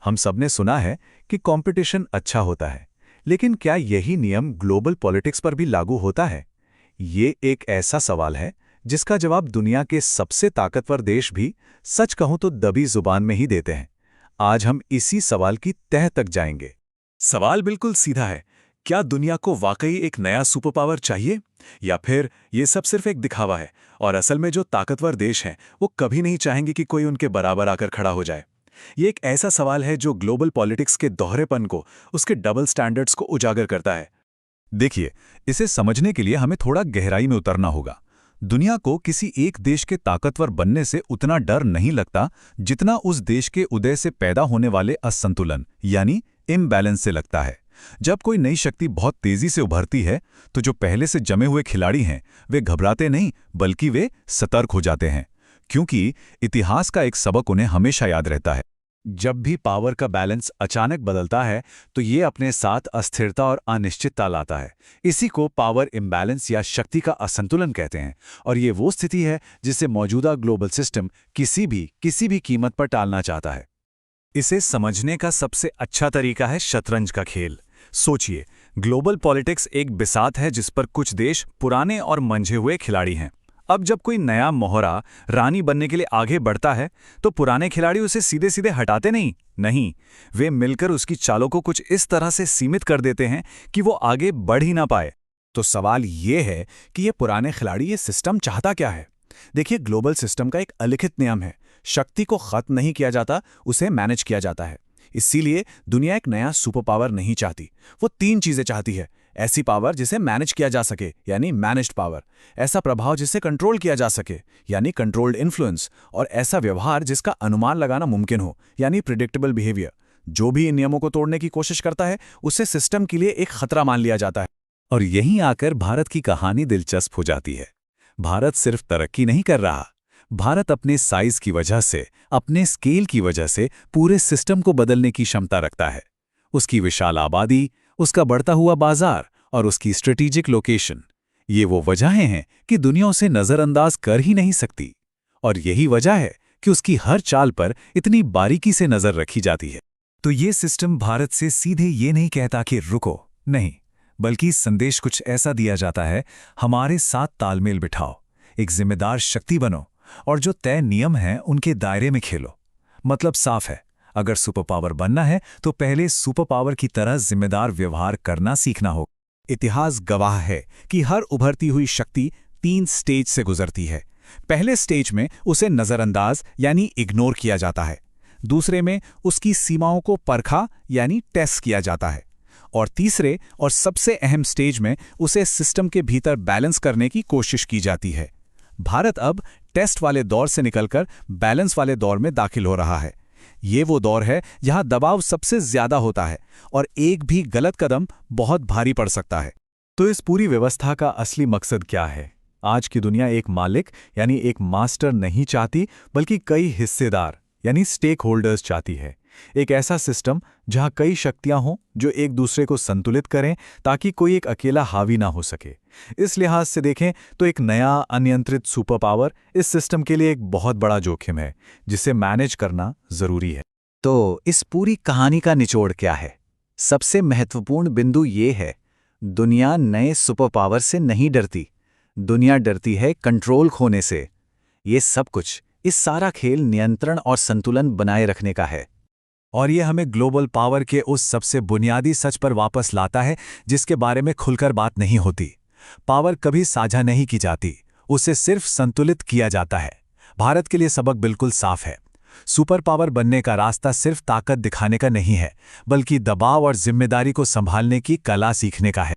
हम सबने सुना है कि कंपटीशन अच्छा होता है, लेकिन क्या यही नियम ग्लोबल पॉलिटिक्स पर भी लागू होता है? ये एक ऐसा सवाल है जिसका जवाब दुनिया के सबसे ताकतवर देश भी सच कहूं तो दबी जुबान में ही देते हैं। आज हम इसी सवाल की तह तक जाएंगे। सवाल बिल्कुल सीधा है। क्या दुनिया को वाकई एक नया सुपर पावर चाहिए, या फिर ये सब सिर्फ एक दिखावा है और असल में जो ताकतवर देश हैं वो कभी नहीं चाहेंगे कि कोई उनके बराबर आकर खड़ा हो जाए? ये एक ऐसा सवाल है जो ग्लोबल पॉलिटिक्स के दोहरेपन को, उसके डबल स्टैंडर्ड्स को उजागर करता है। देखिए, इसे समझने के लिए हमें थोड़ा गहराई में उतरना होगा। दुनिया को किसी एक देश के ताकतवर बनने से उतना डर नहीं लगता जितना उस देश के उदय से पैदा होने वाले असंतुलन यानी इम्बैलेंस से लगता है। जब कोई नई शक्ति बहुत तेजी से उभरती है तो जो पहले से जमे हुए खिलाड़ी हैं वे घबराते नहीं, बल्कि वे सतर्क हो जाते हैं, क्योंकि इतिहास का एक सबक उन्हें हमेशा याद रहता है। जब भी पावर का बैलेंस अचानक बदलता है तो ये अपने साथ अस्थिरता और अनिश्चितता लाता है। इसी को पावर इम्बैलेंस या शक्ति का असंतुलन कहते हैं, और ये वो स्थिति है जिसे मौजूदा ग्लोबल सिस्टम किसी भी कीमत पर टालना चाहता है। इसे समझने का सबसे अच्छा तरीका है शतरंज का खेल। सोचिए, ग्लोबल पॉलिटिक्स एक बिसात है जिस पर कुछ देश पुराने और मंझे हुए खिलाड़ी हैं। अब जब कोई नया मोहरा रानी बनने के लिए आगे बढ़ता है तो पुराने खिलाड़ी उसे सीधे सीधे हटाते नहीं, वे मिलकर उसकी चालों को कुछ इस तरह से सीमित कर देते हैं कि वो आगे बढ़ ही ना पाए। तो सवाल ये है कि ये पुराने खिलाड़ी, ये सिस्टम चाहता क्या है? देखिए, ग्लोबल सिस्टम का एक अलिखित नियम है, शक्ति को खत्म नहीं किया जाता, उसे मैनेज किया जाता है। इसीलिए दुनिया एक नया सुपर पावर नहीं चाहती। वो तीन चीजें चाहती है: ऐसी पावर जिसे मैनेज किया जा सके यानी मैनेज्ड पावर, ऐसा प्रभाव जिसे कंट्रोल किया जा सके यानी कंट्रोल्ड इन्फ्लुएंस, और ऐसा व्यवहार जिसका अनुमान लगाना मुमकिन हो यानी प्रिडिक्टेबल बिहेवियर। जो भी इन नियमों को तोड़ने की कोशिश करता है उसे सिस्टम के लिए एक खतरा मान लिया जाता है। और यहीं आकर भारत की कहानी दिलचस्प हो जाती है। भारत सिर्फ तरक्की नहीं कर रहा, भारत अपने साइज की वजह से, अपने स्केल की वजह से पूरे सिस्टम को बदलने की क्षमता रखता है। उसकी विशाल आबादी, उसका बढ़ता हुआ बाजार और उसकी स्ट्रेटेजिक लोकेशन, ये वो वजहें हैं कि दुनिया उसे नजरअंदाज कर ही नहीं सकती। और यही वजह है कि उसकी हर चाल पर इतनी बारीकी से नजर रखी जाती है। तो ये सिस्टम भारत से सीधे ये नहीं कहता कि रुको, नहीं, बल्कि संदेश कुछ ऐसा दिया जाता है: हमारे साथ तालमेल बिठाओ, एक जिम्मेदार शक्ति बनो और जो तय नियम हैं उनके दायरे में खेलो। मतलब साफ है, अगर सुपर पावर बनना है तो पहले सुपर पावर की तरह जिम्मेदार व्यवहार करना सीखना होगा। इतिहास गवाह है कि हर उभरती हुई शक्ति 3 स्टेज से गुजरती है। पहले स्टेज में उसे नजरअंदाज यानी इग्नोर किया जाता है, दूसरे में उसकी सीमाओं को परखा यानी टेस्ट किया जाता है, और तीसरे और सबसे अहम स्टेज में उसे सिस्टम के भीतर बैलेंस करने की कोशिश की जाती है। भारत अब टेस्ट वाले दौर से निकलकर बैलेंस वाले दौर में दाखिल हो रहा है। ये वो दौर है जहां दबाव सबसे ज्यादा होता है और एक भी गलत कदम बहुत भारी पड़ सकता है। तो इस पूरी व्यवस्था का असली मकसद क्या है? आज की दुनिया एक मालिक यानी एक मास्टर नहीं चाहती, बल्कि कई हिस्सेदार यानी स्टेक होल्डर्स चाहती है। एक ऐसा सिस्टम जहां कई शक्तियां हों जो एक दूसरे को संतुलित करें, ताकि कोई एक अकेला हावी ना हो सके। इस लिहाज से देखें तो एक नया अनियंत्रित सुपर पावर इस सिस्टम के लिए एक बहुत बड़ा जोखिम है, जिसे मैनेज करना जरूरी है। तो इस पूरी कहानी का निचोड़ क्या है? सबसे महत्वपूर्ण बिंदु ये है, दुनिया नए सुपर पावर से नहीं डरती, दुनिया डरती है कंट्रोल खोने से। ये सब कुछ, इस सारा खेल नियंत्रण और संतुलन बनाए रखने का है। और ये हमें ग्लोबल पावर के उस सबसे बुनियादी सच पर वापस लाता है जिसके बारे में खुलकर बात नहीं होती। पावर कभी साझा नहीं की जाती, उसे सिर्फ संतुलित किया जाता है। भारत के लिए सबक बिल्कुल साफ है, सुपर पावर बनने का रास्ता सिर्फ ताकत दिखाने का नहीं है, बल्कि दबाव और जिम्मेदारी को संभालने की कला सीखने का है।